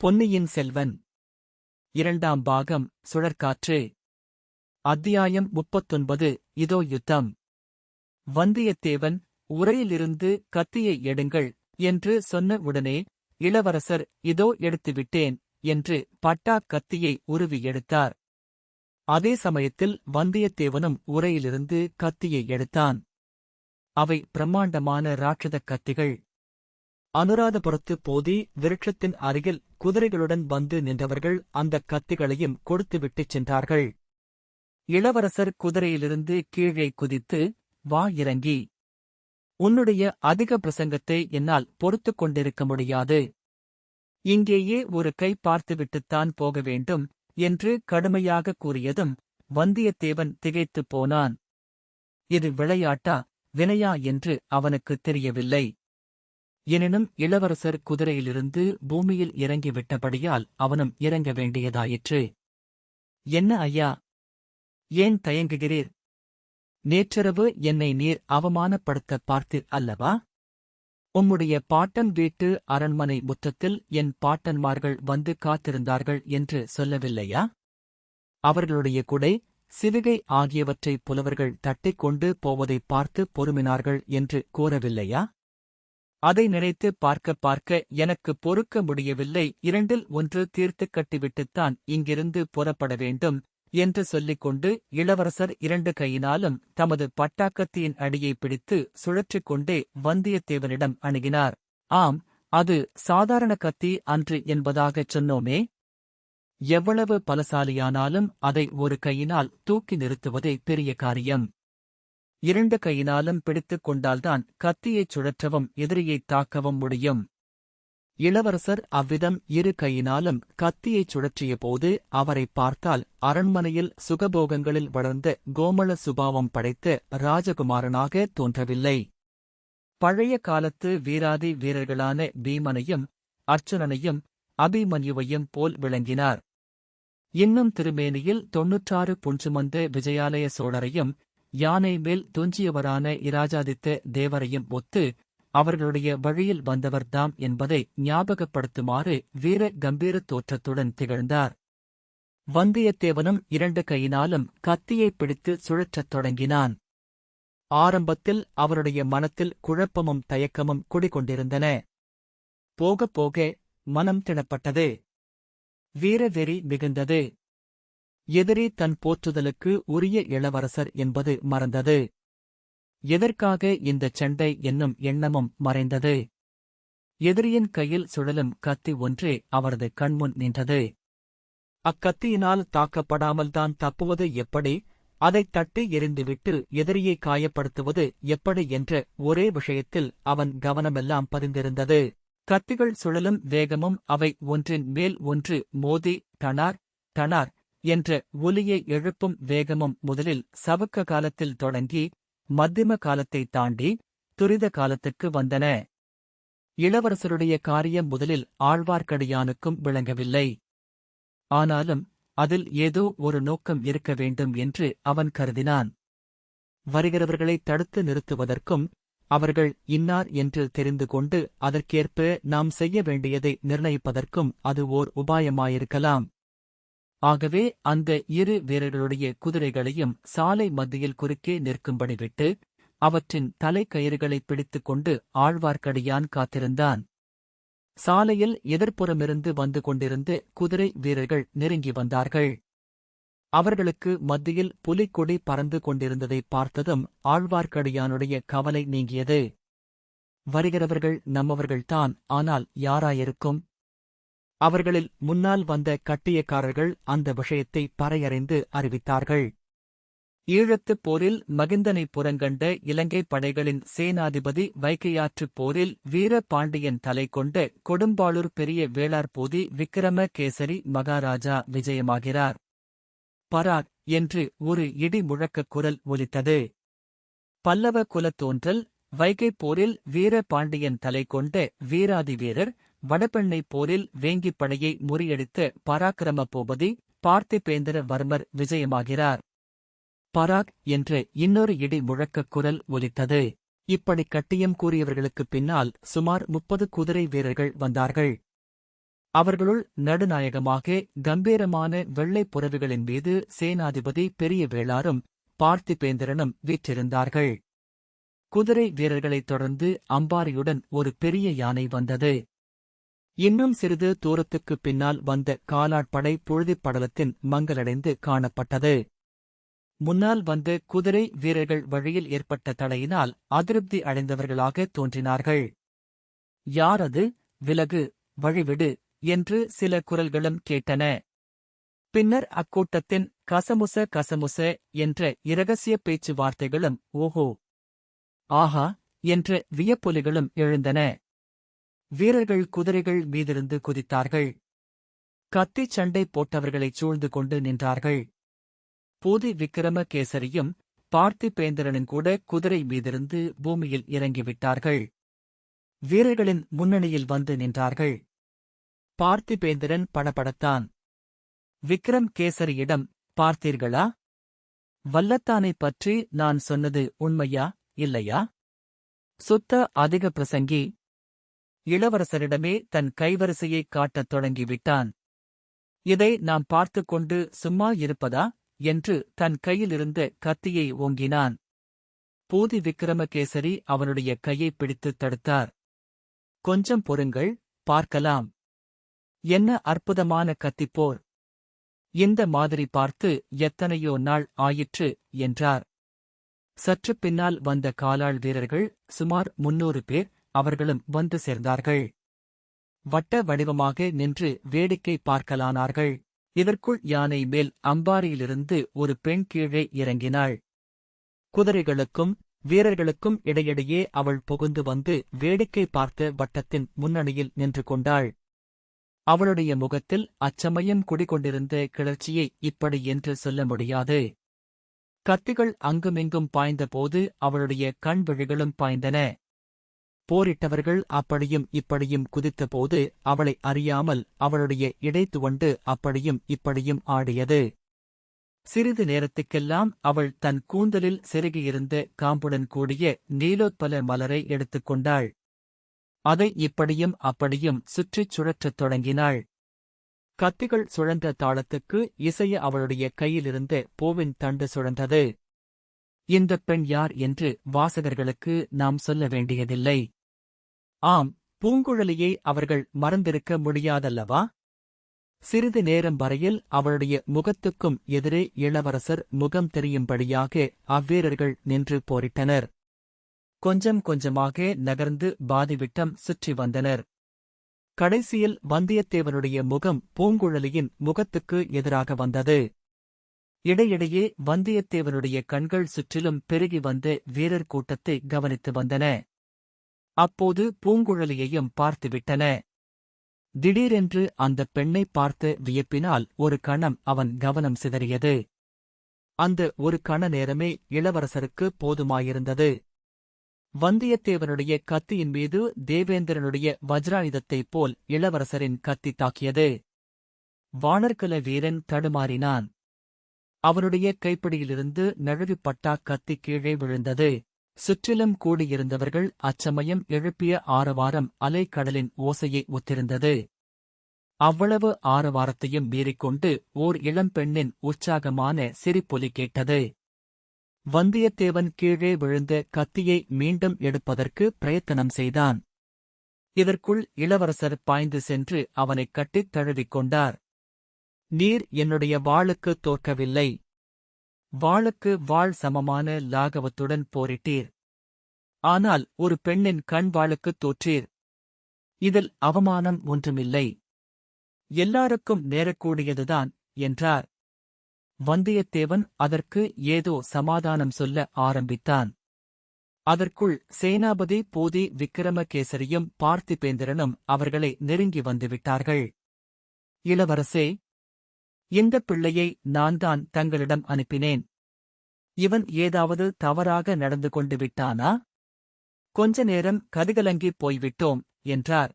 பொன்னியின் செல்வன் இரண்டாம் பாகம் சுழற்காற்று. அத்தியாயம் 39. இதோ யுத்தம். வந்தியத்தேவன், உறையிலிருந்து கத்தியை எடுங்கள் என்று சொன்ன உடனே, இளவரசர் இதோ எடுத்துவிட்டேன் என்று பட்டாக் கத்தியை உருவி எடுத்தார். அதே சமயத்தில் வந்தியத்தேவனும் உறையிலிருந்து கத்தியை எடுத்தான். அவை பிரம்மாண்டமான ராட்சதக் கத்திகள். அனுராதபுரத்து போதி விருட்சத்தின் அருகில் குதிரைகளுடன் வந்து நின்றவர்கள் அந்தக் கத்திகளையும் கொடுத்துவிட்டுச் சென்றார்கள். இளவரசர் குதிரையிலிருந்து கீழே குதித்து, வா இறங்கி. உன்னுடைய அதிக பிரசங்கத்தை என்னால் பொறுத்துக் கொண்டிருக்க முடியாது. இங்கேயே ஒரு கை பார்த்துவிட்டுத்தான் போக வேண்டும் என்று கடுமையாக கூறியதும் வந்தியத்தேவன் திகைத்துப் போனான். இது விளையாட்டா வினையா என்று அவனுக்குத் தெரியவில்லை. எனினும் இளவரசர் குதிரையிலிருந்து பூமியில் இறங்கிவிட்டபடியால் அவனும் இறங்க வேண்டியதாயிற்று. என்ன ஐயா, ஏன் தயங்குகிறீர்? நேற்றிரவு என்னை நீர் அவமானப்படுத்தப் பார்த்தீர் அல்லவா? உம்முடைய பாட்டன் வீட்டு அரண்மனை முற்றத்தில் என் பாட்டன்மார்கள் வந்து காத்திருந்தார்கள் என்று சொல்லவில்லையா? அவர்களுடைய குடை, சிவிகை ஆகியவற்றைப் புலவர்கள் தட்டிக் கொண்டு போவதைப் பார்த்து பொறுமினார்கள் என்று கூறவில்லையா? அதை நினைத்து பார்க்க பார்க்க எனக்கு பொறுக்க முடியவில்லை. இரண்டில் ஒன்று தீர்த்துக் கட்டிவிட்டுத்தான் இங்கிருந்து புறப்பட வேண்டும் என்று சொல்லிக் கொண்டு இளவரசர் இரண்டு கையினாலும் தமது பட்டாக்கத்தியின் அடியை பிடித்து சுழற்றிக் கொண்டே வந்தியத்தேவனிடம் அணுகினார். ஆம், அது சாதாரண கத்தி அன்று என்பதாகச் சொன்னோமே. எவ்வளவு பலசாலியானாலும் அதை ஒரு கையினால் தூக்கி நிறுத்துவதே பெரிய காரியம். இரண்டு கையினாலும் பிடித்துக் கொண்டால்தான் கத்தியைச் சுழற்றவும் எதிரியைத் தாக்கவும் முடியும். இளவரசர் அவ்விதம் இரு கையினாலும் கத்தியைச் சுழற்றியபோது அவரைப் பார்த்தால் அரண்மனையில் சுகபோகங்களில் வளர்ந்த கோமள சுபாவம் படைத்த ராஜகுமாரனாக தோன்றவில்லை. பழைய காலத்து வீராதி வீரர்களான பீமனையும் அர்ச்சுனனையும் அபிமன்யுவையும் போல் விளங்கினார். இன்னும் திருமேனியில் 96 புன்சுமந்த விஜயாலய சோழரையும் யானை மேல் துஞ்சியவரான இராஜாதித்த தேவரையும் ஒத்து அவர்களுடைய வழியில் வந்தவர்தாம் என்பதை ஞாபகப்படுத்துமாறு வீர கம்பீர தோற்றத்துடன் திகழ்ந்தார். வந்தியத்தேவனும் இரண்டு கையினாலும் கத்தியைப் பிடித்து சுழற்றத் தொடங்கினான். ஆரம்பத்தில் அவருடைய மனத்தில் குழப்பமும் தயக்கமும் குடிகொண்டிருந்தன. போகப் போக மனம் திடப்பட்டது. வீரவெறி மிகுந்தது. எதிரி தன் போற்றுதலுக்கு உரிய இளவரசர் என்பது மறந்தது. எதற்காக இந்தச் சண்டை என்னும் எண்ணமும் மறைந்தது. எதிரியின் கையில் சுழலும் கத்தி ஒன்றே அவரது கண்முன் நின்றது. அக்கத்தியினால் தாக்கப்படாமல்தான் தப்புவது எப்படி, அதைத் தட்டி எறிந்துவிட்டு எதிரியை காயப்படுத்துவது எப்படி என்ற ஒரே விஷயத்தில் அவன் கவனமெல்லாம் பதிந்திருந்தது. கத்திகள் சுழலும் வேகமும் அவை ஒன்றின் மேல் ஒன்று மோதி டனார் டனார் என்ற ஒலியை எழுப்பும் வேகமும் முதலில் சவுக்க காலத்தில் தொடங்கி மத்திம காலத்தைத் தாண்டி துரித காலத்துக்கு வந்தன. இளவரசருடைய காரியம் முதலில் ஆழ்வார்க்கடியானுக்கும் விளங்கவில்லை. ஆனாலும் அதில் ஏதோ ஒரு நோக்கம் இருக்க வேண்டும் என்று அவன் கருதினான். வருகிறவர்களை தடுத்து நிறுத்துவதற்கும் அவர்கள் இன்னார் என்று தெரிந்து கொண்டு அதற்கேற்ப நாம் செய்ய வேண்டியதை நிர்ணயிப்பதற்கும் அது ஓர் உபாயமாயிருக்கலாம். ஆகவே அந்த இரு வீரர்களுடைய குதிரைகளையும் சாலை மத்தியில் குறுக்கே நிற்கும்படி விட்டு அவற்றின் தலைக்கயிறுகளைப் பிடித்துக் கொண்டு ஆழ்வார்க்கடியான் காத்திருந்தான். சாலையில் எதிர்ப்புறமிருந்து வந்து கொண்டிருந்த குதிரை வீரர்கள் நெருங்கி வந்தார்கள். அவர்களுக்கு மத்தியில் புலிக்கொடி பறந்து கொண்டிருந்ததைப் பார்த்ததும் ஆழ்வார்க்கடியானுடைய கவலை நீங்கியது. வருகிறவர்கள் நம்மவர்கள்தான், ஆனால் யாராயிருக்கும்? அவர்களில் முன்னால் வந்த கட்டியக்காரர்கள் அந்த விஷயத்தை பறையறைந்து அறிவித்தார்கள். ஈழத்துப் போரில் மகிந்தனைப் புறங்கண்ட இலங்கைப் படைகளின் சேனாதிபதி வைகையாற்றுப் போரில் வீர பாண்டியன் தலை கொண்ட கொடும்பாளூர் பெரிய வேளார்போதி விக்கிரம கேசரி மகாராஜா விஜயமாகிறார். பராக் என்று ஒரு இடி முழக்கக் குரல் ஒலித்தது. பல்லவ குலத் தோன்றல் வைகைப் போரில் வீர பாண்டியன் தலை கொண்ட வீராதி வீரர், வடபெண்ணைப் போரில் வேங்கிப் படையை முறியடித்த பராக்கிரம பூபதி பார்த்திபேந்திர வர்மர் விஜயமாகிறார். பராக் என்ற இன்னொரு இடி முழக்கக் குரல் ஒலித்தது. இப்படி கட்டியம் கூறியவர்களுக்குப் பின்னால் சுமார் 30 குதிரை வீரர்கள் வந்தார்கள். அவர்களுள் நடுநாயகமாக கம்பீரமான வெள்ளைப் புறவிகளின் மீது சேனாதிபதி பெரிய வேளாரும் பார்த்திபேந்திரனும் வீற்றிருந்தார்கள். குதிரை வீரர்களைத் தொடர்ந்து அம்பாரியுடன் ஒரு பெரிய யானை வந்தது. இன்னும் சிறிது தூரத்துக்குப் பின்னால் வந்த காலாட்படை புழுதிப் படலத்தின் மங்கலடைந்து காணப்பட்டது. முன்னால் வந்த குதிரை வீரர்கள் வழியில் ஏற்பட்ட தடையினால் அதிருப்தி அடைந்தவர்களாக தோன்றினார்கள். யார் அது? விலகு, வழிவிடு என்று சில குரல்களும் கேட்டன. பின்னர் அக்கூட்டத்தின் கசமுச கசமுச என்ற இரகசிய பேச்சு வார்த்தைகளும் ஓஹோ, ஆஹா என்ற வியப்பொலிகளும் எழுந்தன. வீரர்கள் குதிரைகள் மீதிருந்து குதித்தார்கள். கத்திச் சண்டை போட்டவர்களைச் சூழ்ந்து கொண்டு நின்றார்கள். பூதி விக்கிரமகேசரியும் பார்த்திபேந்திரனும் கூட குதிரை மீதிருந்து பூமியில் இறங்கிவிட்டார்கள். வீரர்களின் முன்னணியில் வந்து நின்றார்கள். பார்த்திபேந்திரன் படபடத்தான். விக்ரம் கேசரியிடம், பார்த்தீர்களா? வல்லத்தானைப் பற்றி நான் சொன்னது உண்மையா இல்லையா? சுத்த அதிக பிரசங்கி. இளவரசரிடமே தன் கைவரிசையைக் காட்டத் தொடங்கிவிட்டான். இதை நாம் பார்த்துக் கொண்டு சும்மா இருப்பதா என்று தன் கையிலிருந்த கத்தியை ஓங்கினான். பூதி விக்கிரமகேசரி அவனுடைய கையைப் பிடித்துத் தடுத்தார். கொஞ்சம் பொறுங்கள், பார்க்கலாம். என்ன அற்புதமான கத்திப்போர்! இந்த மாதிரி பார்த்து எத்தனையோ நாள் ஆயிற்று என்றார். சற்று பின்னால் வந்த காலாள் வீரர்கள் சுமார் 300 பேர், அவர்களும் வந்து சேர்ந்தார்கள். வட்ட வடிவமாக நின்று வேடிக்கை பார்க்கலானார்கள். இதற்குள் யானை மேல் அம்பாரியிலிருந்து ஒரு பெண் கீழே இறங்கினாள். குதிரைகளுக்கும் வீரர்களுக்கும் இடையிடையே அவள் புகுந்து வந்து வேடிக்கை பார்த்த வட்டத்தின் முன்னணியில் நின்று கொண்டாள். அவளுடைய முகத்தில் அச்சமயம் குடிகொண்டிருந்த கிளர்ச்சியை இப்படி என்று சொல்ல முடியாது. கத்திகள் அங்குமிங்கும் பாய்ந்தபோது அவளுடைய கண் விழிகளும் பாய்ந்தன. போரிட்டவர்கள் அப்படியும் இப்படியும் குதித்தபோது அவளை அறியாமல் அவளுடைய இடை துவண்டு அப்படியும் இப்படியும் ஆடியது. சிறிது நேரத்துக்கெல்லாம் அவள் தன் கூந்தலில் செருகியிருந்த காம்புடன் கூடிய நீலோத்பல மலரை எடுத்துக்கொண்டாள். அதை இப்படியும் அப்படியும் சுற்றிச் சுழற்றத் தொடங்கினாள். கத்திகள் சுழன்ற தாளத்துக்கு இசைய அவளுடைய கையிலிருந்த பூவின் தண்டு சுழன்றது. இந்தப் பெண் யார் என்று வாசகர்களுக்கு நாம் சொல்ல வேண்டியதில்லை. ஆம், பூங்குழலியை அவர்கள் மறந்திருக்க முடியாதல்லவா? சிறிது நேரம் வரையில் அவளுடைய முகத்துக்கும் எதிரே இளவரசர் முகம் தெரியும்படியாக அவ்வீரர்கள் நின்று போரிட்டனர். கொஞ்சம் கொஞ்சமாக நகர்ந்து பாதிவிட்டம் சுற்றி வந்தனர். கடைசியில் வந்தியத்தேவனுடைய முகம் பூங்குழலியின் முகத்துக்கு எதிராக வந்தது. இடையிடையே வந்தியத்தேவனுடைய கண்கள் சுற்றிலும் பெருகி வந்த வீரர் கூட்டத்தை கவனித்து வந்தன. அப்போது பூங்குழலியையும் பார்த்துவிட்டன. திடீரென்று அந்தப் பெண்ணைப் பார்த்த வியப்பினால் ஒரு கணம் அவன் கவனம் சிதறியது. அந்த ஒரு கண நேரமே இளவரசருக்கு போதுமாயிருந்தது. வந்தியத்தேவனுடைய கத்தியின் மீது தேவேந்திரனுடைய வஜ்ராயுதத்தைப் போல் இளவரசரின் கத்தி தாக்கியது. வாணர்குல வீரன் தடுமாறினான். அவனுடைய கைப்பிடியிலிருந்து நழுவிப்பட்டா கத்தி கீழே விழுந்தது. சுற்றிலும் கூடியிருந்தவர்கள் அச்சமயம் எழுப்பிய ஆரவாரம் அலைக்கடலின் ஓசையை ஒத்திருந்தது. அவ்வளவு ஆரவாரத்தையும் மீறிக்கொண்டு ஓர் இளம்பெண்ணின் உற்சாகமான சிரிப்பொலி கேட்டது. வந்தியத்தேவன் கீழே விழுந்த கத்தியை மீண்டும் எடுப்பதற்கு பிரயத்தனம் செய்தான். இதற்குள் இளவரசர் பாய்ந்து சென்று அவனைக் கட்டித் தழுவிக் கொண்டார். நீர் என்னுடைய வாளுக்கு தோற்கவில்லை. வாளுக்கு வாள் சமமான லாகவத்துடன் போரிட்டீர். ஆனால் ஒரு பெண்ணின் கண் வாளுக்குத் தோற்றீர். இதில் அவமானம் ஒன்றுமில்லை. எல்லாருக்கும் நேரக்கூடியதுதான் என்றார். வந்தியத்தேவன் அதற்கு ஏதோ சமாதானம் சொல்ல ஆரம்பித்தான். அதற்குள் சேனாபதி பூதி விக்கிரமகேசரியும் பார்த்திபேந்திரனும் அவர்களை நெருங்கி வந்துவிட்டார்கள். இளவரசே, இந்தப் பிள்ளையை நான்தான் தங்களிடம் அனுப்பினேன். இவன் ஏதாவது தவறாக நடந்து கொண்டு விட்டானா? கொஞ்ச நேரம் கதிகலங்கிப் போய்விட்டோம் என்றார்.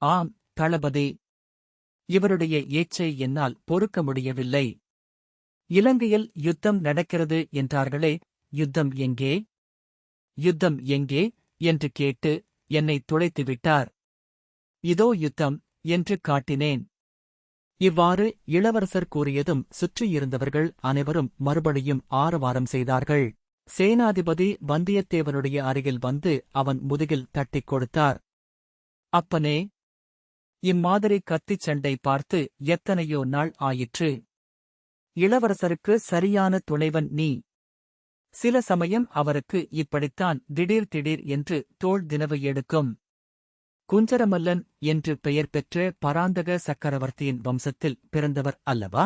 ஆம் தளபதி, இவருடைய ஏச்சை என்னால் பொறுக்க முடியவில்லை. இலங்கையில் யுத்தம் நடக்கிறது என்றார்களே, யுத்தம் எங்கே? யுத்தம் எங்கே என்று கேட்டு என்னை துளைத்துவிட்டார். இதோ யுத்தம் என்று காட்டினேன். இவ்வாறு இளவரசர் கூறியதும் சுற்றியிருந்தவர்கள் அனைவரும் மறுபடியும் ஆரவாரம் செய்தார்கள். சேனாதிபதி வந்தியத்தேவனுடைய அருகில் வந்து அவன் முதுகில் தட்டிக் கொடுத்தார். அப்பனே, இம்மாதிரி கத்திச் சண்டை பார்த்து எத்தனையோ நாள் ஆயிற்று. இளவரசருக்கு சரியான துணைவன் நீ. சில சமயம் அவருக்கு இப்படித்தான் திடீர் திடீர் என்று தோள் தினவு எடுக்கும். குஞ்சரமல்லன் என்று பெயர் பெற்ற பராந்தக சக்கரவர்த்தியின் வம்சத்தில் பிறந்தவர் அல்லவா?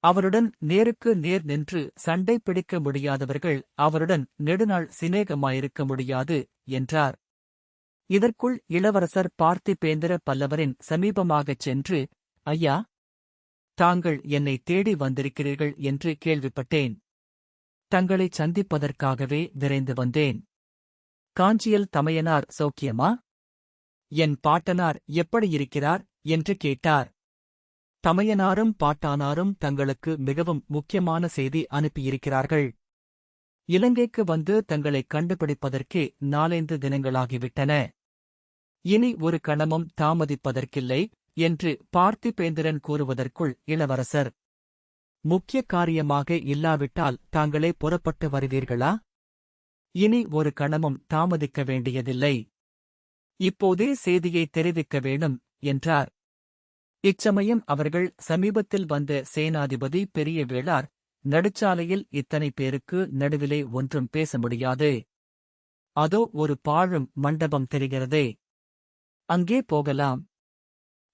அவருடன் நேருக்கு நேர் நின்று சண்டை பிடிக்க முடியாதவர்கள் அவருடன் நெடுநாள் சிநேகமாயிருக்க முடியாது என்றார். இதற்குள் இளவரசர் பார்த்திபேந்திர பல்லவரின் சமீபமாகச் சென்று, ஐயா, தாங்கள் என்னை தேடி வந்திருக்கிறீர்கள் என்று கேள்விப்பட்டேன். தங்களைச் சந்திப்பதற்காகவே விரைந்து வந்தேன். காஞ்சியில் தமையனார் சௌக்கியமா? என் பாட்டனார் எப்படியிருக்கிறார் என்று கேட்டார். தமையனாரும் பாட்டானாரும் தங்களுக்கு மிகவும் முக்கியமான செய்தி அனுப்பியிருக்கிறார்கள். இலங்கைக்கு வந்து தங்களைக் கண்டுபிடிப்பதற்கே 4 தினங்களாகிவிட்டன. இனி ஒரு கணமும் தாமதிப்பதற்கில்லை என்று பார்த்திபேந்திரன் கூறுவதற்குள் இளவரசர், முக்கிய காரியமாக இல்லாவிட்டால் தாங்களே புறப்பட்டு வருவீர்களா? இனி ஒரு கணமும் தாமதிக்க வேண்டியதில்லை. இப்போதே செய்தியை தெரிவிக்க வேணும் என்றார். இச்சமயம் அவர்கள் சமீபத்தில் வந்த சேனாதிபதி பெரிய வேளார், நடுச்சாலையில் இத்தனை பேருக்கு நடுவிலே ஒன்றும் பேச முடியாது. அதோ ஒரு பாழும் மண்டபம் தெரிகிறதே, அங்கே போகலாம்.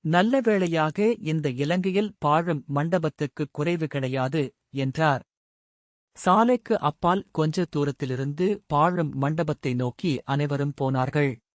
நல்ல வேளையாக இந்த இலங்கையில் பாழும் மண்டபத்துக்கு குறைவு கிடையாது என்றார். சாலைக்கு அப்பால் கொஞ்ச தூரத்திலிருந்து பாழும் மண்டபத்தை நோக்கி அனைவரும் போனார்கள்.